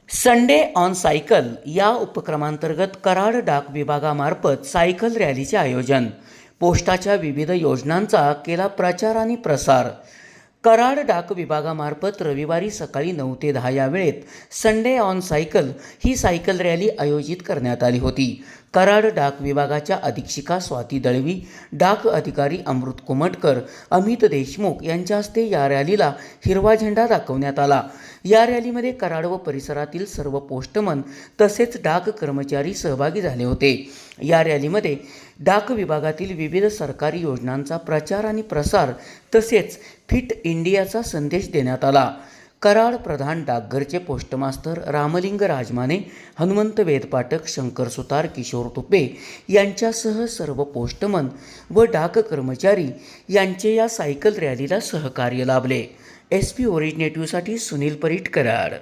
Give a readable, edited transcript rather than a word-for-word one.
Sunday on cycle या उपक्रमांतर्गत कराड डाक विभागामार्फत सायकल रॅलीचे आयोजन, पोस्टाच्या विविध योजनांचा केला प्रचार आणि प्रसार। कराड डाक विभागामार्फत रविवारी सकाळी 9 ते 10 या वेळेत Sunday on cycle he cycle rally आयोजित करण्यात आली होती। कराड डाक विभागाच्या अधीक्षिका स्वाती दळवी, डाक अधिकारी अमृत कुमटकर, अमित देशमुख यांच्या हस्ते या रॅलीला हिरवा झेंडा दाखवण्यात आला। या रॅलीमध्ये कराड व परिसरातील सर्व पोस्टमन तसेच डाक कर्मचारी सहभागी झाले होते। या रॅलीमध्ये डाक विभागातील विविध सरकारी योजनांचा प्रचार आणि प्रसार तसेच फिट इंडियाचा संदेश देण्यात आला। कराड प्रधान डाकघरचे पोस्टमास्तर रामलिंग राजमाने, हनुमंत वेदपाटक, शंकर सुतार, किशोर तुपे यांच्यासह सर्व पोस्टमन व डाक कर्मचारी यांचे या सायकल रॅलीला सहकार्य लाभले। SP ओरिजिनेटिव्हसाठी सुनील परीट, कराड।